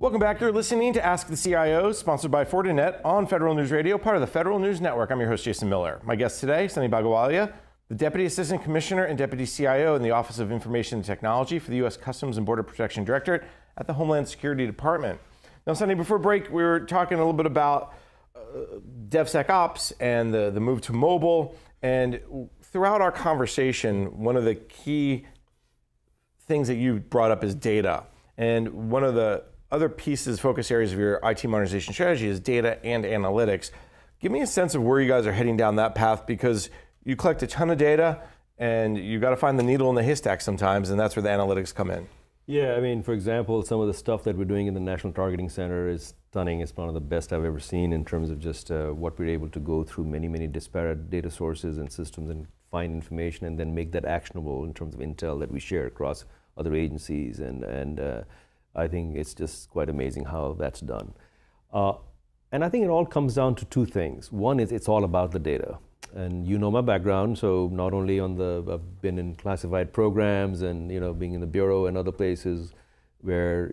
Welcome back. You're listening to Ask the CIO, sponsored by Fortinet on Federal News Radio, part of the Federal News Network. I'm your host, Jason Miller. My guest today, Sunny Bagawalia, the Deputy Assistant Commissioner and Deputy CIO in the Office of Information and Technology for the U.S. Customs and Border Protection Directorate at the Homeland Security Department. Now, Sunny, before break, we were talking a little bit about DevSecOps and the move to mobile. And throughout our conversation, one of the key things that you brought up is data. And one of the other pieces, focus areas of your IT modernization strategy is data and analytics. Give me a sense of where you guys are heading down that path, because you collect a ton of data and you got to find the needle in the haystack sometimes, and that's where the analytics come in. Yeah, I mean, for example, some of the stuff that we're doing in the National Targeting Center is stunning. It's one of the best I've ever seen in terms of just what we're able to go through many disparate data sources and systems and find information and then make that actionable in terms of intel that we share across other agencies. And I think it's just quite amazing how that's done. And I think it all comes down to two things. One is it's all about the data. And you know my background, so not only I've been in classified programs and being in the bureau and other places where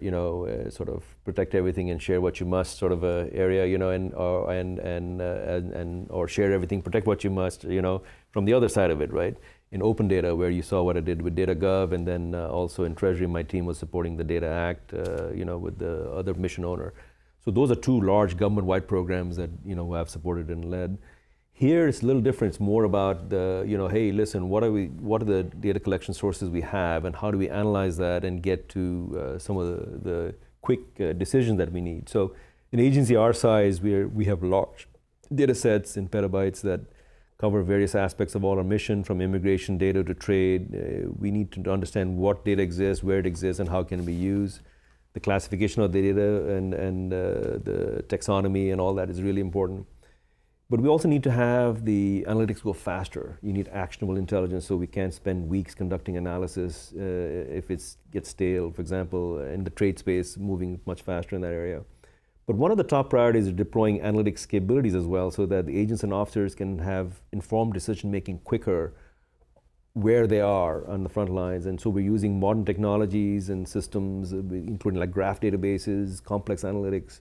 sort of protect everything and share what you must sort of area, or share everything, protect what you must, from the other side of it, right? In open data, where you saw what I did with DataGov, and then also in Treasury, my team was supporting the Data Act, with the other mission owner. So those are two large government-wide programs that I've supported and led. Here it's a little different. It's more about the hey, listen, what are the data collection sources we have, and how do we analyze that and get to some of the quick decisions that we need. So an agency our size, we have large data sets in petabytes that cover various aspects of all our mission, from immigration data to trade. We need to understand what data exists, where it exists, and how can it be used. The classification of the data and the taxonomy and all that is really important. But we also need to have the analytics go faster. You need actionable intelligence, so we can't spend weeks conducting analysis if it gets stale. For example, in the trade space, moving much faster in that area. But one of the top priorities is deploying analytics capabilities as well, so that the agents and officers can have informed decision-making quicker where they are on the front lines. And so we're using modern technologies and systems, including like graph databases, complex analytics,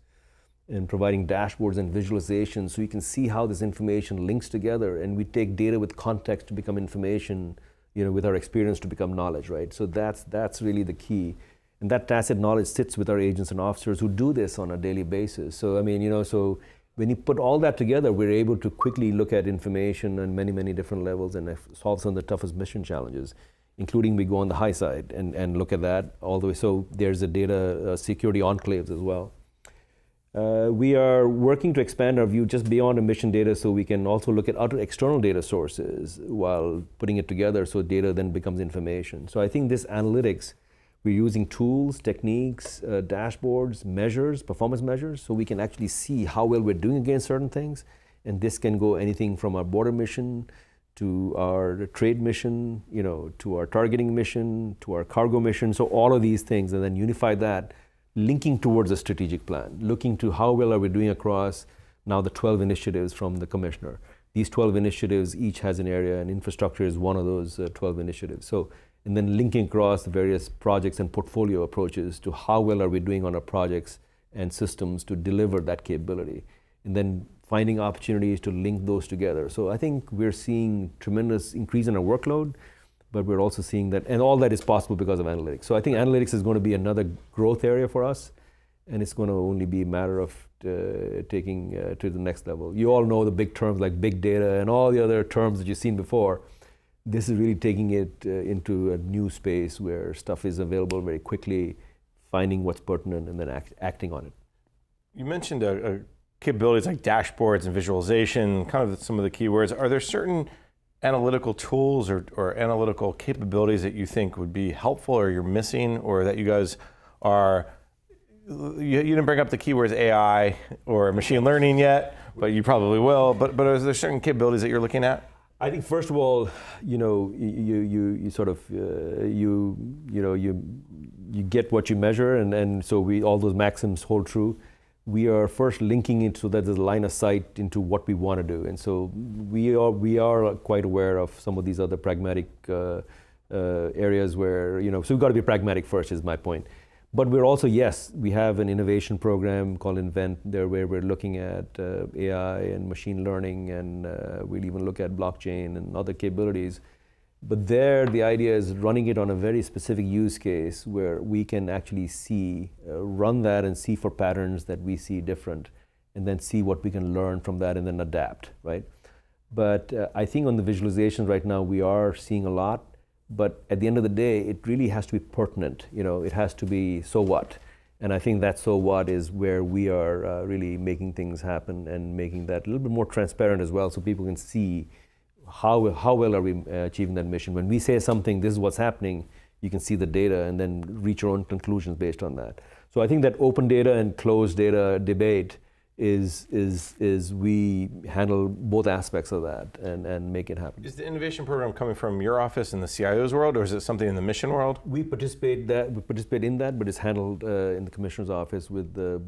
and providing dashboards and visualizations so you can see how this information links together. And we take data with context to become information, with our experience to become knowledge, right? So that's really the key. And that tacit knowledge sits with our agents and officers who do this on a daily basis. So, I mean, so when you put all that together, we're able to quickly look at information on many different levels and solve some of the toughest mission challenges, including we go on the high side and look at that all the way. So there's a data security enclaves as well. We are working to expand our view just beyond emission data, so we can also look at other external data sources while putting it together, so data then becomes information. So I think this analytics, we're using tools, techniques, dashboards, measures, performance measures, so we can actually see how well we're doing against certain things. And this can go anything from our border mission to our trade mission, to our targeting mission, to our cargo mission. So all of these things, and then unify that, linking towards a strategic plan, looking to how well are we doing across now the 12 initiatives from the commissioner. These 12 initiatives, each has an area, and infrastructure is one of those 12 initiatives. So, and then linking across the various projects and portfolio approaches to how well are we doing on our projects and systems to deliver that capability. And then finding opportunities to link those together. So I think we're seeing tremendous increase in our workload, but we're also seeing that, and all that is possible because of analytics. So I think analytics is going to be another growth area for us, and it's going to only be a matter of taking to the next level. You all know the big terms like big data and all the other terms that you've seen before. This is really taking it into a new space where stuff is available very quickly, finding what's pertinent, and then acting on it. You mentioned capabilities like dashboards and visualization, kind of some of the keywords. Are there certain analytical tools or analytical capabilities that you think would be helpful, or you're missing, or that you guys are, you didn't bring up the keywords AI or machine learning yet, but you probably will, but are there certain capabilities that you're looking at? I think first of all, you sort of you get what you measure, and so all those maxims hold true. We are first linking it so that there's a line of sight into what we want to do, and so we are quite aware of some of these other pragmatic areas where so we've got to be pragmatic first, is my point. But we're also, yes, we have an innovation program called Invent there where we're looking at AI and machine learning, and we'll even look at blockchain and other capabilities. But there, the idea is running it on a very specific use case where we can actually see, run that and see for patterns that we see different, and then see what we can learn from that and then adapt, right? But I think on the visualizations right now, we are seeing a lot. But at the end of the day, it really has to be pertinent. It has to be so what. And I think that so what is where we are really making things happen and making that a little bit more transparent as well, so people can see how well are we achieving that mission. When we say something, this is what's happening, you can see the data and then reach your own conclusions based on that. So I think that open data and closed data debate is we handle both aspects of that and make it happen. Is the innovation program coming from your office in the CIO's world, or is it something in the mission world? We participate in that, but it's handled in the commissioner's office with the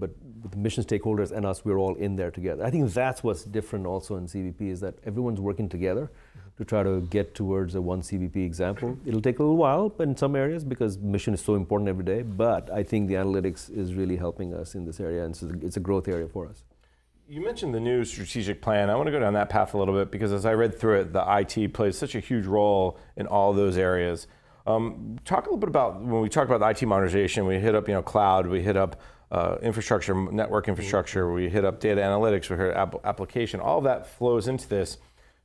mission stakeholders and us. We're all in there together. I think that's what's different also in CBP, is that everyone's working together to try to get towards a one CBP example. It'll take a little while, but in some areas, because mission is so important every day. But I think the analytics is really helping us in this area, and so it's a growth area for us. You mentioned the new strategic plan. I want to go down that path a little bit, because as I read through it, the IT plays such a huge role in all those areas. Talk a little bit about, when we talk about the IT modernization, we hit up cloud, we hit up infrastructure, network infrastructure, we hit up data analytics, we hit application, all of that flows into this.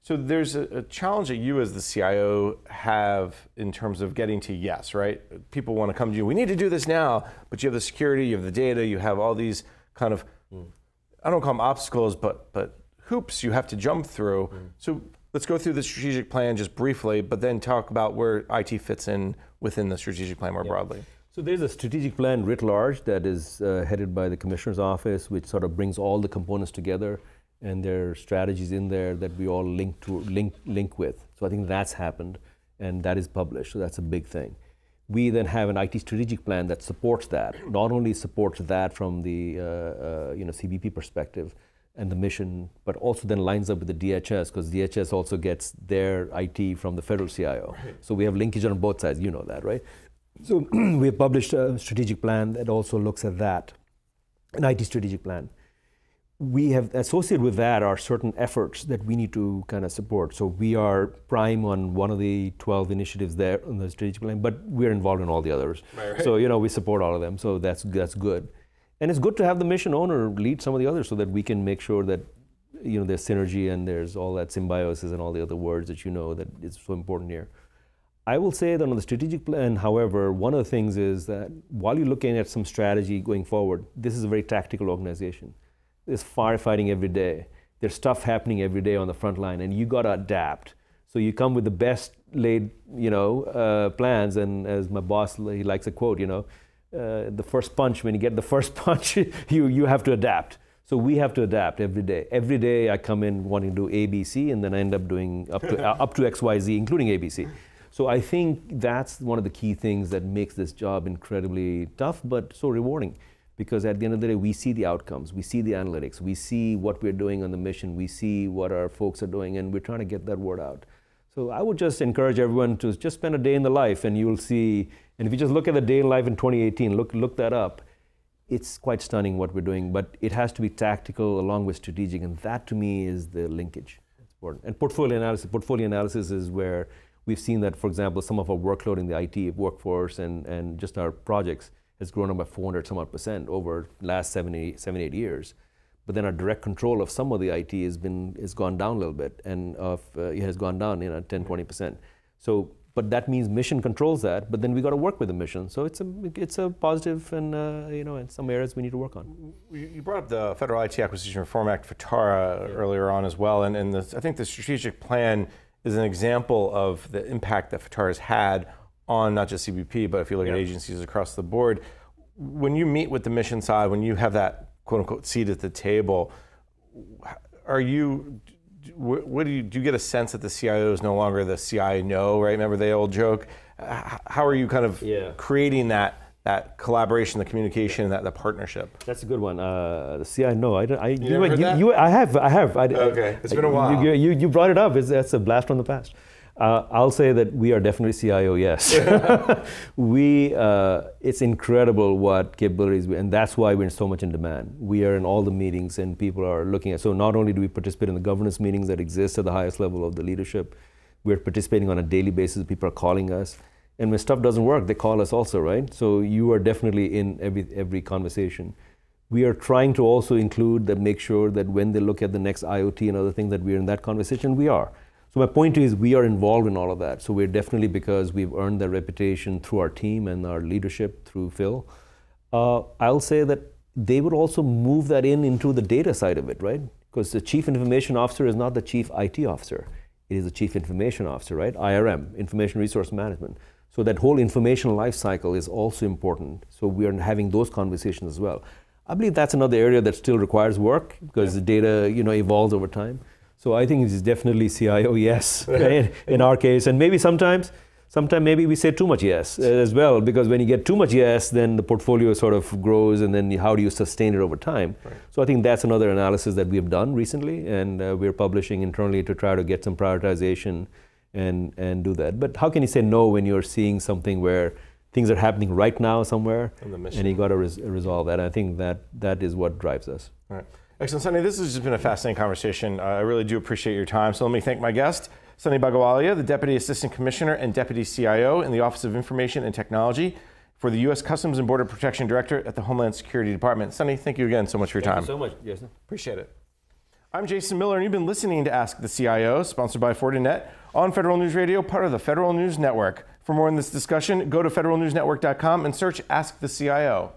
So there's a challenge that you as the CIO have in terms of getting to yes, right? People want to come to you, we need to do this now, but you have the security, you have the data, you have all these kind of, I don't call them obstacles, but hoops you have to jump through. So let's go through the strategic plan just briefly, but then talk about where IT fits in within the strategic plan more broadly. So there's a strategic plan writ large that is headed by the Commissioner's Office, which sort of brings all the components together, and there are strategies in there that we all link with. So I think that's happened, and that is published, so that's a big thing. We then have an IT strategic plan that supports that. Not only supports that from the CBP perspective and the mission, but also then lines up with the DHS, because DHS also gets their IT from the federal CIO. Right. So we have linkage on both sides, you know that, right? So we have published a strategic plan that also looks at that, an IT strategic plan. We have associated with that are certain efforts that we need to kind of support. So we are prime on one of the 12 initiatives there on the strategic plan, but we're involved in all the others. Right. So we support all of them. So that's good, and it's good to have the mission owner lead some of the others so that we can make sure that there's synergy and there's all that symbiosis and all the other words that that is so important here. I will say that on the strategic plan, however, one of the things is that while you're looking at some strategy going forward, this is a very tactical organization. There's firefighting every day. There's stuff happening every day on the front line, and you got to adapt. So you come with the best laid, plans, and as my boss, he likes a quote, the first punch, when you get the first punch, you have to adapt. So we have to adapt every day. Every day I come in wanting to do A, B, C, and then I end up doing up to X, Y, Z, including A, B, C. So I think that's one of the key things that makes this job incredibly tough, but so rewarding. Because at the end of the day, we see the outcomes, we see the analytics, we see what we're doing on the mission, we see what our folks are doing, and we're trying to get that word out. So I would just encourage everyone to just spend a day in the life, and you'll see, and if you just look at the day in life in 2018, look that up, it's quite stunning what we're doing, but it has to be tactical along with strategic, and that to me is the linkage. It's important. And portfolio analysis is where we've seen that, for example, some of our workload in the IT workforce and just our projects has grown up by 400% over the last 7-8 years. But then our direct control of some of the IT has gone down a little bit, and it has gone down 10-20%. So, but that means mission controls that. But then we got to work with the mission. So it's a positive, and in some areas we need to work on. You brought up the Federal IT Acquisition Reform Act, FITARA, earlier on as well, and I think the strategic plan is an example of the impact that FITARA has had on not just CBP, but if you look at agencies across the board. When you meet with the mission side, when you have that quote unquote seat at the table, do you get a sense that the CIO is no longer the CIO, right? Remember the old joke? How are you kind of creating that collaboration, the communication, that partnership? That's a good one. The CIO, no, I have. I have. Okay, it's been a while. You brought it up. That's a blast from the past. I'll say that we are definitely CIO, yes. It's incredible what capabilities, and that's why we're so much in demand. We are in all the meetings and people are looking at, so not only do we participate in the governance meetings that exist at the highest level of the leadership, we're participating on a daily basis, people are calling us. And when stuff doesn't work, they call us also, right? So you are definitely in every conversation. We are trying to also include that, make sure that when they look at the next IoT and other things that we're in that conversation, we are. So my point is we are involved in all of that. So we're definitely, because we've earned that reputation through our team and our leadership through Phil. I'll say that they would also move that into the data side of it, right? Because the chief information officer is not the chief IT officer. It is the chief information officer, right? IRM, information resource management. So that whole information life cycle is also important. So we are having those conversations as well. I believe that's another area that still requires work because the data, evolves over time. So I think it's definitely CIO yes, right? In our case. And maybe sometimes maybe we say too much yes as well, because when you get too much yes, then the portfolio sort of grows, and then how do you sustain it over time? Right. So I think that's another analysis that we've done recently, and we're publishing internally to try to get some prioritization and do that. But how can you say no when you're seeing something where things are happening right now somewhere, and you got to resolve that? I think that is what drives us. All right. Excellent, Sunny. This has just been a fascinating conversation. I really do appreciate your time. So let me thank my guest, Sunny Bagawalia, the Deputy Assistant Commissioner and Deputy CIO in the Office of Information and Technology for the U.S. Customs and Border Protection Director at the Homeland Security Department. Sunny, thank you again so much for your time. Thank you so much, Jason. Appreciate it. I'm Jason Miller, and you've been listening to Ask the CIO, sponsored by Fortinet on Federal News Radio, part of the Federal News Network. For more on this discussion, go to federalnewsnetwork.com and search Ask the CIO.